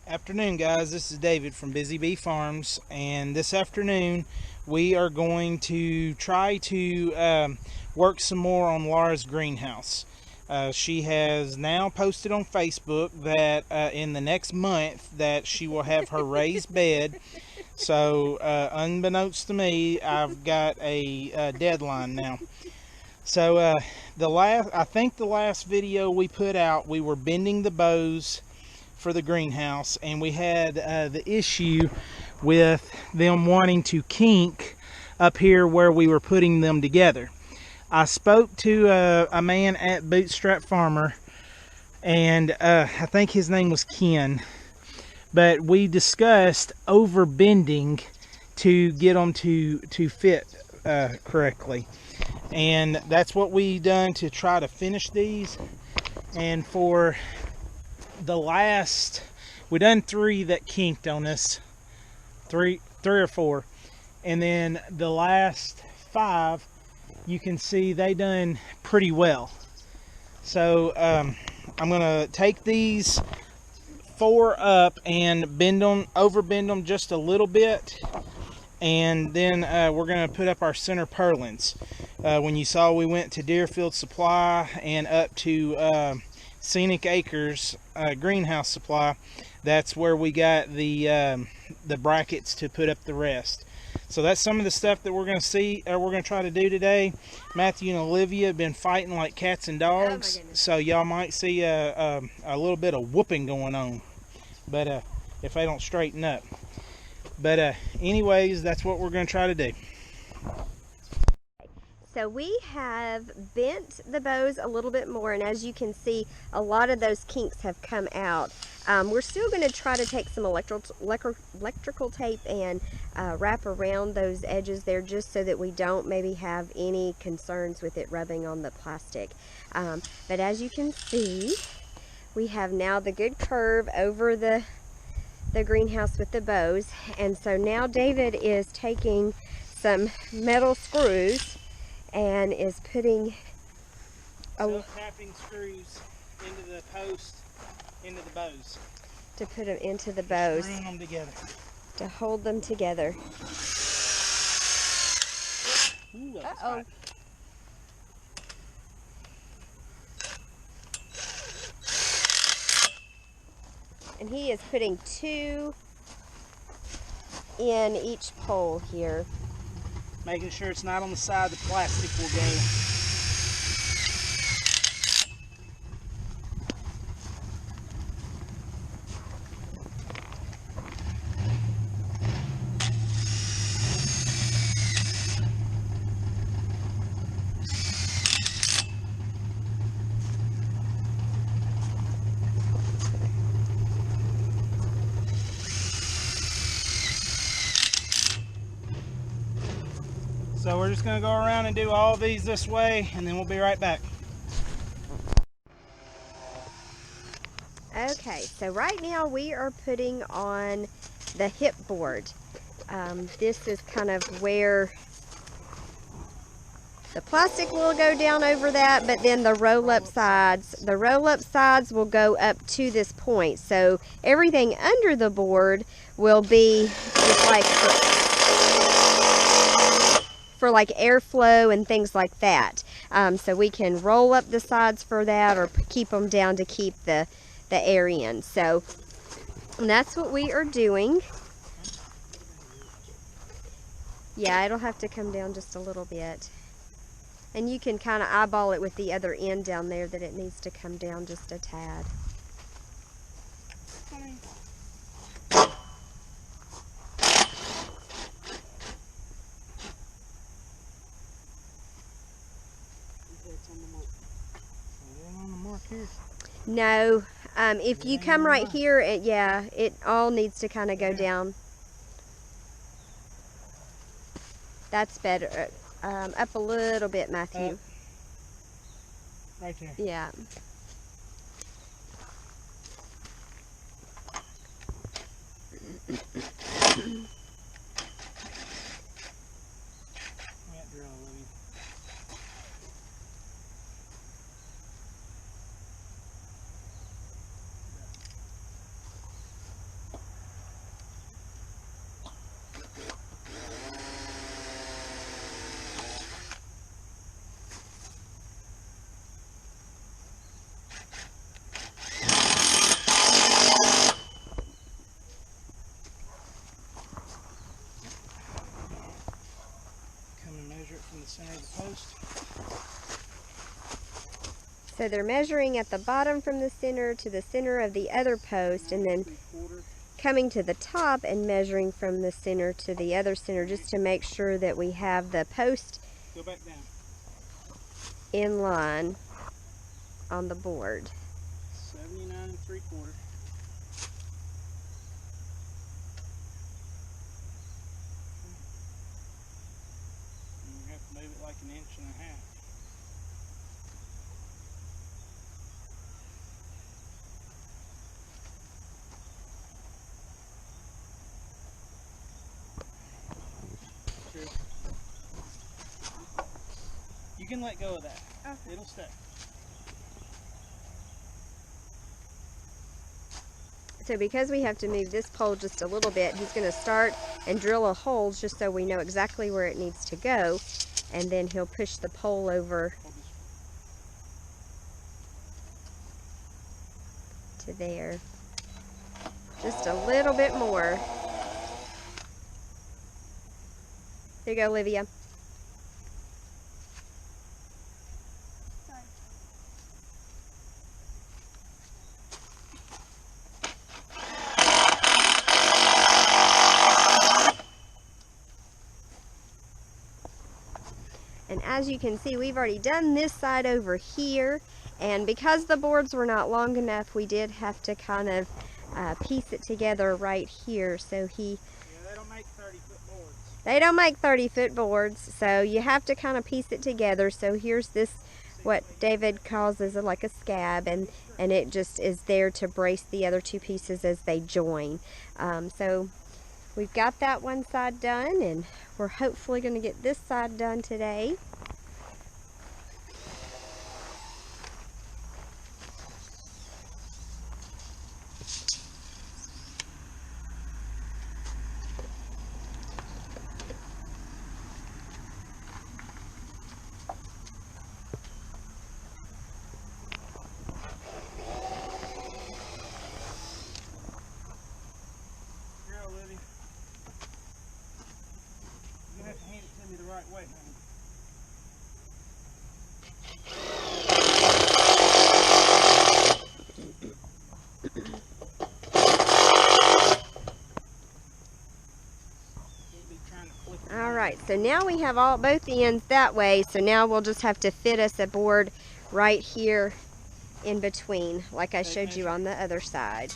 Afternoon, guys. This is David from Busy Bee Farms, and this afternoon we are going to try to work some more on Laura's greenhouse. She has now posted on Facebook that in the next month that she will have her raised bed. So, unbeknownst to me, I've got a deadline now. So, I think the last video we put out, we were bending the bows for the greenhouse, and we had the issue with them wanting to kink up here where we were putting them together. I spoke to a man at Bootstrap Farmer, and I think his name was Ken, but we discussed over bending to get them to fit correctly, and that's what we done to try to finish these. And for the last, we done 3 that kinked on us, three or 4, and then the last 5, you can see they done pretty well. So I'm gonna take these 4 up and bend them, over bend them just a little bit, and then we're gonna put up our center purlins. When you saw, we went to Deerfield Supply and up to Scenic Acres greenhouse supply. That's where we got the brackets to put up the rest. So that's some of the stuff that we're going to see, we're going to try to do today. Matthew and Olivia have been fighting like cats and dogs, so y'all might see a little bit of whooping going on, but if they don't straighten up. But anyways, that's what we're going to try to do. So we have bent the bows a little bit more, and as you can see, a lot of those kinks have come out. We're still going to try to take some electrical tape and wrap around those edges there, just so that we don't maybe have any concerns with it rubbing on the plastic. But as you can see, we have now the good curve over the greenhouse with the bows. And so now David is taking some metal screws and is putting tapping screws into the post, into the bows. To put them into the bows. Screwing them together. To hold them together. Ooh, uh-oh. And he is putting 2 in each pole here. Making sure it's not on the side the plastic will go. So we're just going to go around and do all these this way, and then we'll be right back. Okay, so right now we are putting on the hip board. This is kind of where the plastic will go down over that, but then the roll-up sides will go up to this point. So everything under the board will be just like for like airflow and things like that. So we can roll up the sides for that, or keep them down to keep the air in. So that's what we are doing. Yeah, it'll have to come down just a little bit. And you can kind of eyeball it with the other end down there, that it needs to come down just a tad. No, if you come right here, it all needs to kind of go down. That's better. Up a little bit, Matthew. Right there. Yeah. So they're measuring at the bottom from the center to the center of the other post, and then coming to the top and measuring from the center to the other center, just to make sure that we have the post in line on the board. 79 3/4. And we have to move it like 1.5 inches. You can let go of that. Okay. It'll stay. So because we have to move this pole just a little bit, he's going to start and drill a hole just so we know exactly where it needs to go, and then he'll push the pole over to there. Just a little bit more. There you go, Olivia. And as you can see, we've already done this side over here, and because the boards were not long enough, we did have to kind of piece it together right here. So yeah, they don't make 30-foot boards. They don't make 30-foot boards, so you have to kind of piece it together. So here's this, what David calls as like a scab, and it just is there to brace the other two pieces as they join. So we've got that one side done, and we're hopefully going to get this side done today. Right way, honey. All right, so now we have both ends that way, so now we'll just have to fit us a board right here in between, like I showed you on the other side.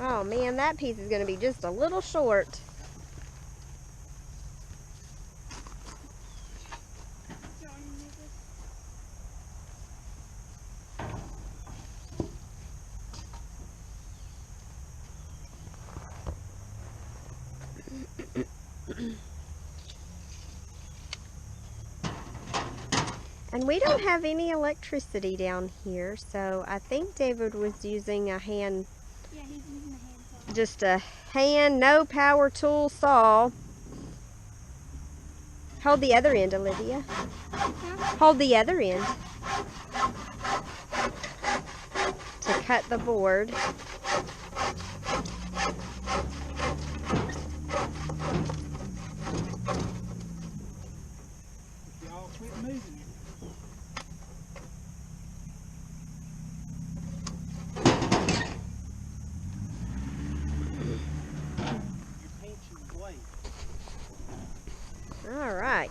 Oh man, that piece is going to be just a little short. And we don't have any electricity down here, so I think David was using a hand. Yeah, he's using a hand saw. Just a hand, no power tool saw. Hold the other end, Olivia. Hold the other end to cut the board. Y'all quit moving it. All right.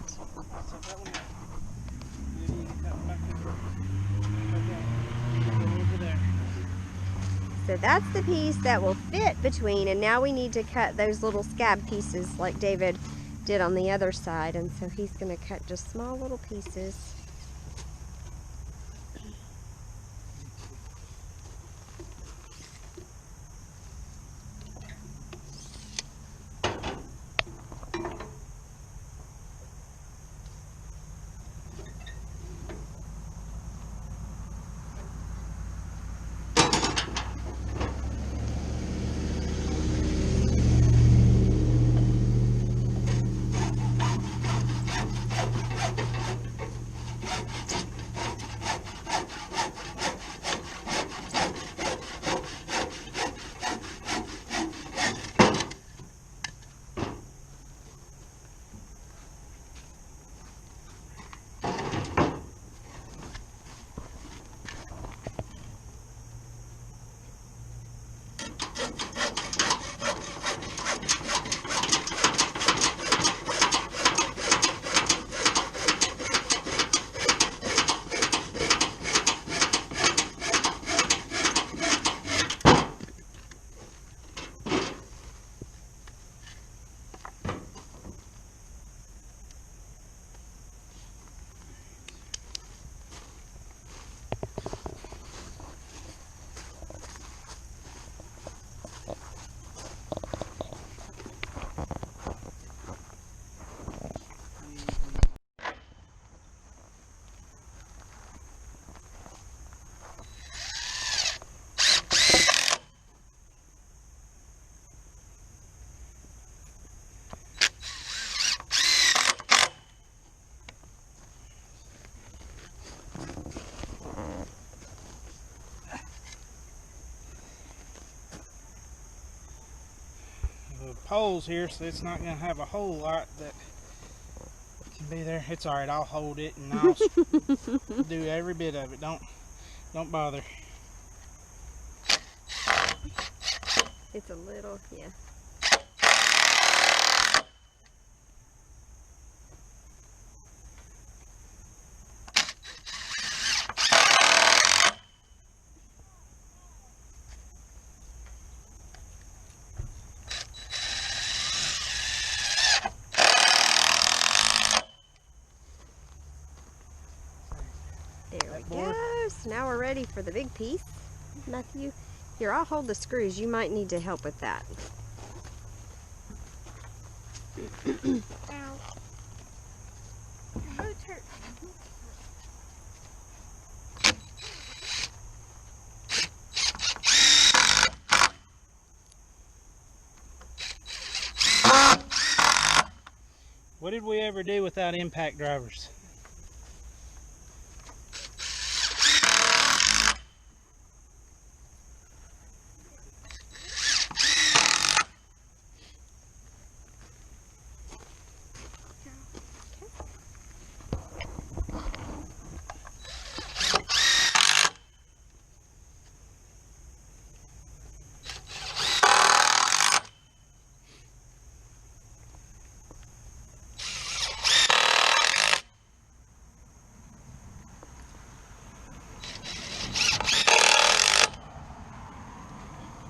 So that's the piece that will fit between, and now we need to cut those little scab pieces like David did on the other side, and so he's going to cut just small little pieces. holes here, so it's not going to have a whole lot that can be there. It's all right. I'll hold it and I'll do every bit of it. Don't bother. It's a little, yeah. There we go. So now we're ready for the big piece. Matthew, here, I'll hold the screws. You might need to help with that. Ow. My boots hurt. What did we ever do without impact drivers?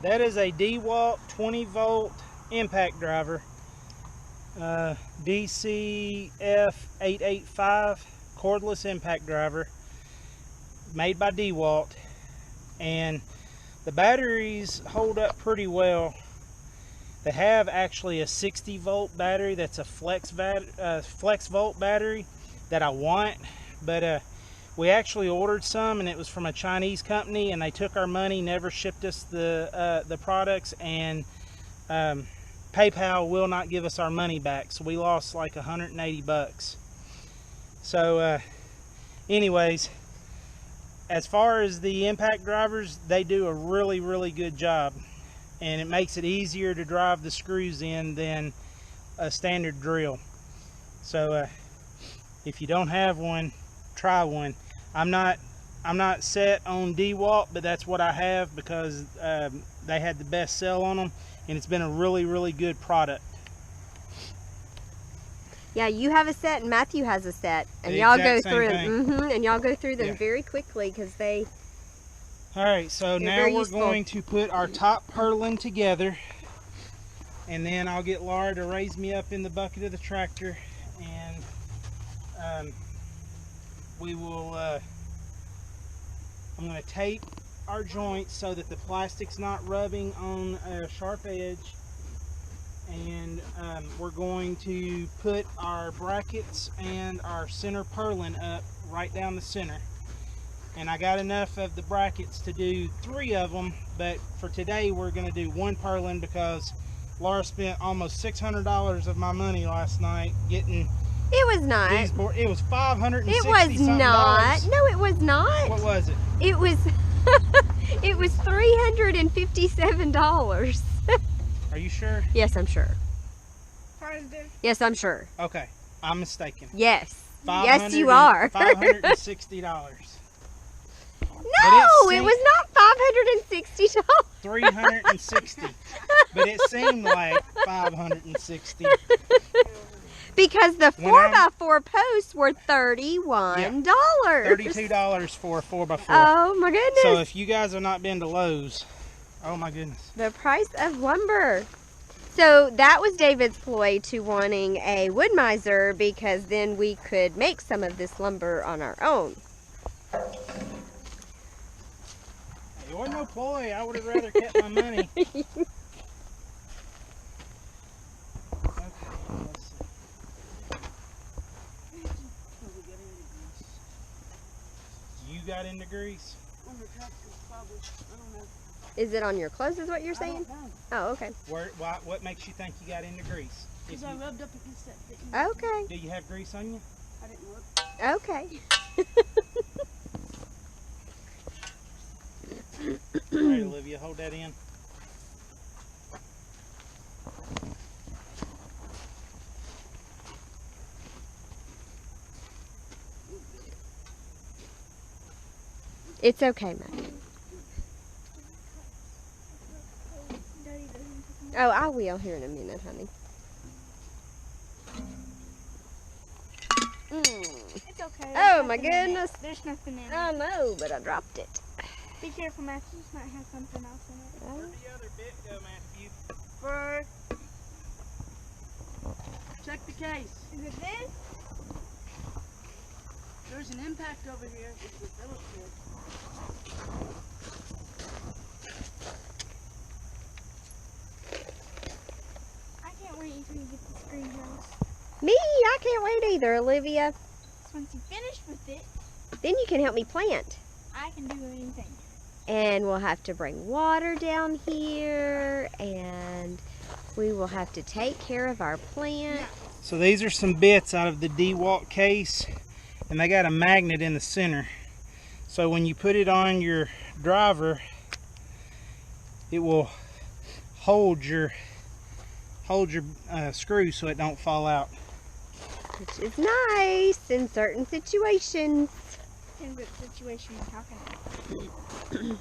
That is a DeWalt 20 volt impact driver, DCF885 cordless impact driver, made by DeWalt, and the batteries hold up pretty well. They have actually a 60 volt battery that's a flex volt battery that I want, but we actually ordered some, and it was from a Chinese company, and they took our money, never shipped us the products, and PayPal will not give us our money back, so we lost like 180 bucks. So anyways, as far as the impact drivers, they do a really good job, and it makes it easier to drive the screws in than a standard drill. So if you don't have one, try one. I'm not set on DeWalt, but that's what I have because they had the best sell on them, and it's been a really good product. Yeah, you have a set and Matthew has a set, and The y'all go exact through same them. And y'all go through them Yeah. very quickly because they. All right, so They're now very we're useful. going to put our top purlin together, and then I'll get Laura to raise me up in the bucket of the tractor, and we will. I'm going to tape our joints so that the plastic's not rubbing on a sharp edge, and we're going to put our brackets and our center purlin up right down the center. And I got enough of the brackets to do 3 of them, but for today we're going to do 1 purlin because Laura spent almost $600 of my money last night getting It was not. these boards. It was $560 It was not. No, it was not. What was it? It was. It was $357. Are you sure? Yes, I'm sure. Positive. Yes, I'm sure. Okay, I'm mistaken. Yes. Yes, you are. $560. No, it was not $560. 360. But it seemed like 560. Because the When 4x4 posts were $31. $32 for a 4x4. Oh my goodness. So if you guys have not been to Lowe's, oh my goodness. The price of lumber. So that was David's ploy to wanting a wood miser because then we could make some of this lumber on our own. It wasn't no ploy. I would have rather kept my money. Okay, let's see. You got into grease? On the tractor, probably. I don't know. Is it on your clothes is what you're I saying? don't know. Oh, okay. What makes you think you got into grease? If Because I you- rubbed up against that thing. Okay. Do you have grease on you? I didn't look. Okay. All right, Olivia, hold that in. It's okay, Matt. Daddy doesn't take Oh, I will here in a minute, honey. It's okay. Oh, my goodness. There's nothing in it. I know, but I dropped it. Be careful, Matthew. This might have something else in it. Oh. Where'd the other bit go, Matthew? For Check the case. is it this? There's an impact over here. It's the Phillips head. I can't wait until you get this greenhouse. Me? I can't wait either, Olivia. So once you finish with it, Then you can help me plant. I can do anything. And we'll have to bring water down here, and we will have to take care of our plant. So these are some bits out of the DeWalt case, and they got a magnet in the center. So when you put it on your driver, it will hold your screw so it don't fall out. Which is nice in certain situations. Depends what situation you're talking about.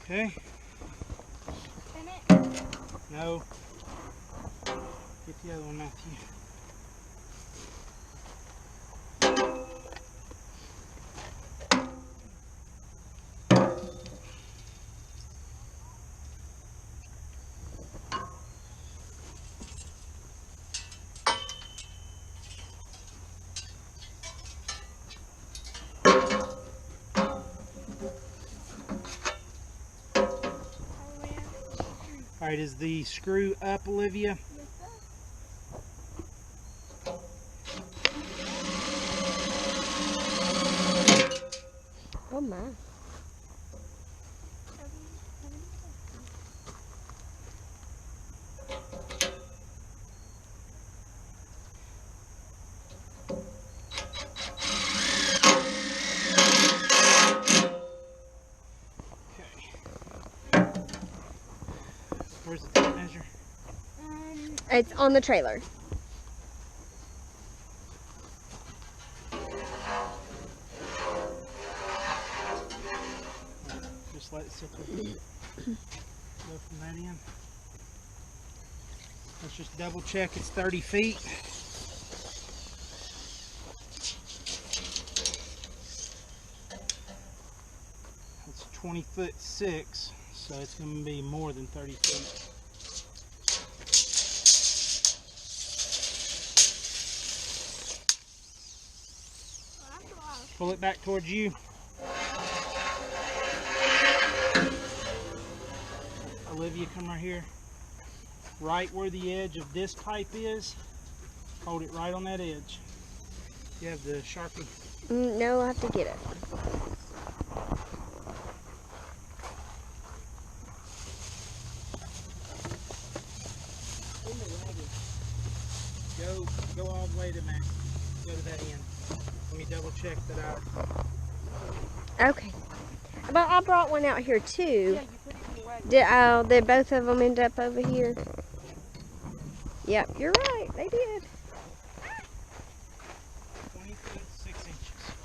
Okay? Spin it. No. Get the other one, Matthew. All right, is the screw up, Olivia? Oh my. Where's the tape measure? It's on the trailer. Just let it sit there. Go from that in. Let's just double check it's 30 feet. It's 20'6", so it's going to be more than 30 feet. Pull it back towards you. Olivia, come right here. Right where the edge of this pipe is, hold it right on that edge. You have the Sharpie. No, I have to get it. Go all the way to Max. Go to that end. Let me double check that out. Okay. But I brought one out here too. Yeah, you put it in the wagon. Did both of them end up over here? Yep, you're right. They did. 20 feet, 6 inches.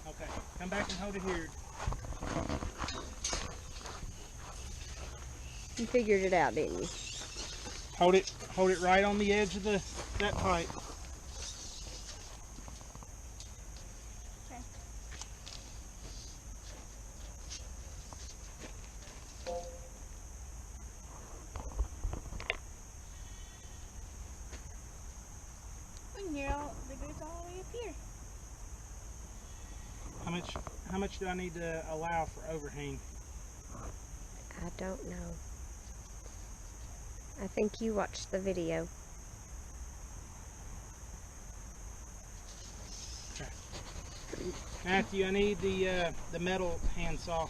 Okay, come back and hold it here. You figured it out, didn't you? Hold it right on the edge of that pipe. It goes all the way up here. How much do I need to allow for overhang? I don't know. I think you watched the video. Okay. Matthew, I need the metal handsaw.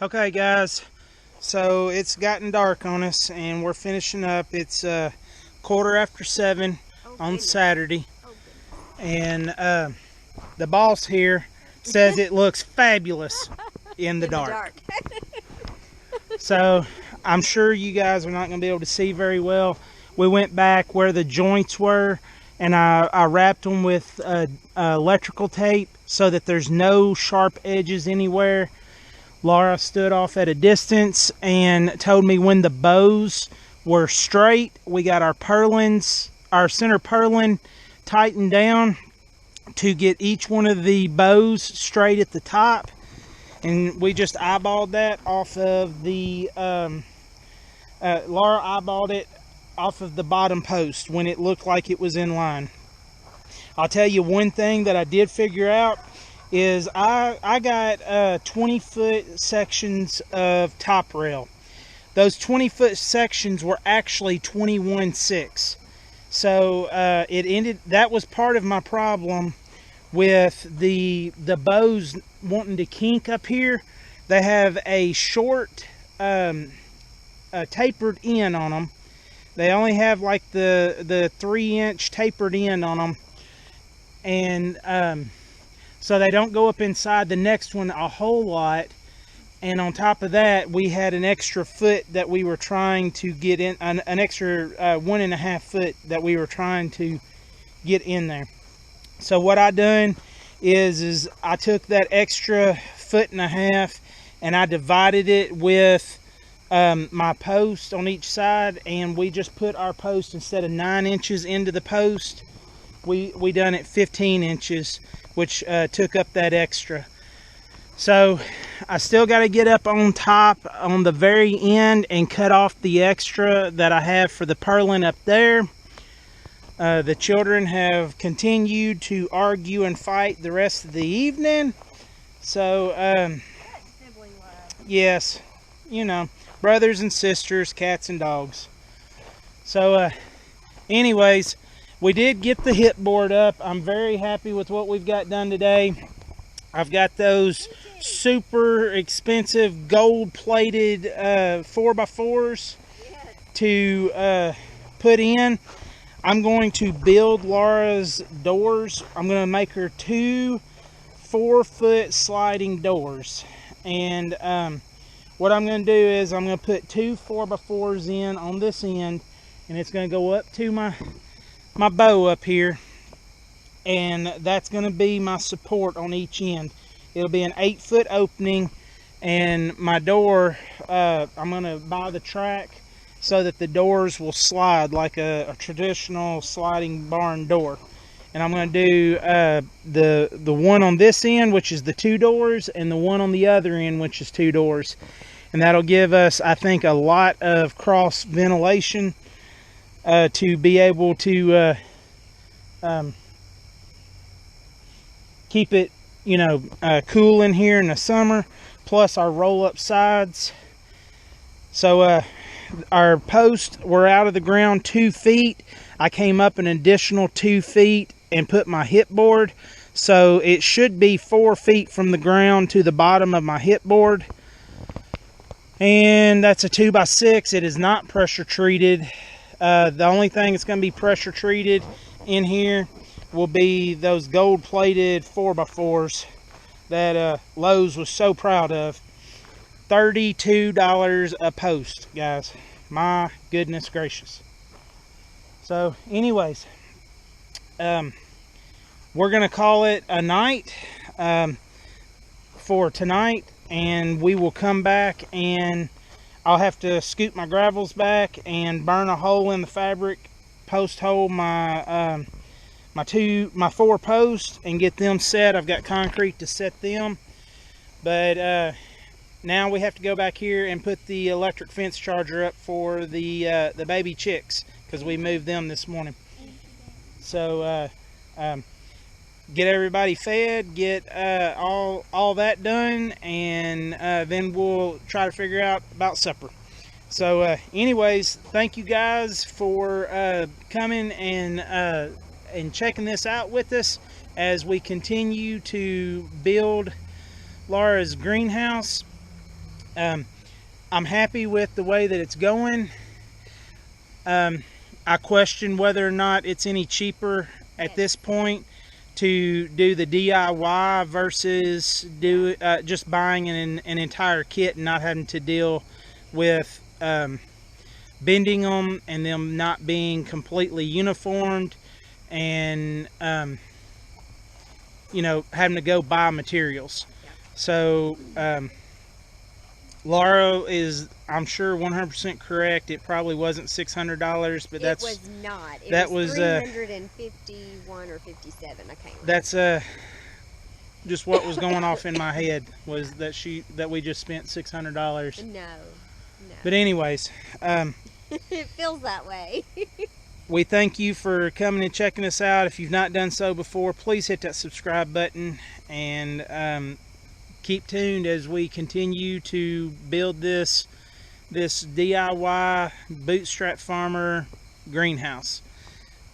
Okay guys, so it's gotten dark on us and we're finishing up. It's 7:15 on Saturday, and the boss here says it looks fabulous in the dark. So I'm sure you guys are not going to be able to see very well. We went back where the joints were, and I wrapped them with electrical tape so that there's no sharp edges anywhere. Laura stood off at a distance and told me when the bows were straight. We got our purlins, our center purlin tightened down to get each one of the bows straight at the top. And we just eyeballed that off of the, Laura eyeballed it off of the bottom post when it looked like it was in line. I'll tell you one thing that I did figure out is I got 20-foot sections of top rail. Those 20-foot sections were actually 21/6. So that was part of my problem with the bows wanting to kink up here. They have a short tapered end on them. They only have like the 3-inch tapered end on them, and so they don't go up inside the next one a whole lot. And on top of that, we had an extra foot that we were trying to get in, an extra 1.5 foot that we were trying to get in there. So what I done is I took that extra 1.5 foot and I divided it with my post on each side, and we just put our post, instead of 9 inches into the post, we done it 15 inches, which took up that extra. So I still got to get up on top on the very end and cut off the extra that I have for the purlin up there. The children have continued to argue and fight the rest of the evening. So yes, you know, brothers and sisters, cats and dogs. So anyways, we did get the hip board up. I'm very happy with what we've got done today. I've got those super expensive gold plated 4x4s to put in. I'm going to build Laura's doors. I'm going to make her 2 4-foot sliding doors. And what I'm going to do is I'm going to put 2 4x4s in on this end, and it's going to go up to my bow up here, and that's going to be my support on each end. It'll be an 8-foot opening, and my door, I'm going to buy the track so that the doors will slide like a traditional sliding barn door. And I'm going to do the one on this end, which is the 2 doors, and the one on the other end, which is 2 doors. And that'll give us, I think, a lot of cross ventilation to be able to keep it, you know, cool in here in the summer, plus our roll-up sides. So our posts were out of the ground 2 feet. I came up an additional 2 feet and put my hip board, so it should be 4 feet from the ground to the bottom of my hip board. And that's a 2x6. It is not pressure treated. The only thing that's going to be pressure treated in here will be those gold plated 4x4s that Lowe's was so proud of. $32 a post, guys. My goodness gracious. So anyways, we're gonna call it a night for tonight, and we will come back, and I'll have to scoop my gravels back and burn a hole in the fabric, post hole my my 4 posts and get them set. I've got concrete to set them, but now we have to go back here and put the electric fence charger up for the baby chicks, because we moved them this morning. So get everybody fed, get all that done, and then we'll try to figure out about supper. So anyways, thank you guys for coming and checking this out with us as we continue to build Laura's greenhouse. I'm happy with the way that it's going. I question whether or not it's any cheaper at this point to do the DIY versus just buying an entire kit and not having to deal with bending them and them not being completely uniformed, and you know, having to go buy materials. So Laura is, I'm sure, 100% correct. It probably wasn't $600, but that's, it was not. That was was 351 or 57. I can't remember. that's just what was going off in my head, was that we just spent $600. No. But anyways, It feels that way. we thank you for coming and checking us out. If you've not done so before, please hit that subscribe button, and keep tuned as we continue to build this DIY bootstrap farmer greenhouse.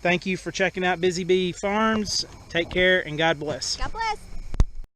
Thank you for checking out Busy Bee Farms. Take care and God bless. God bless.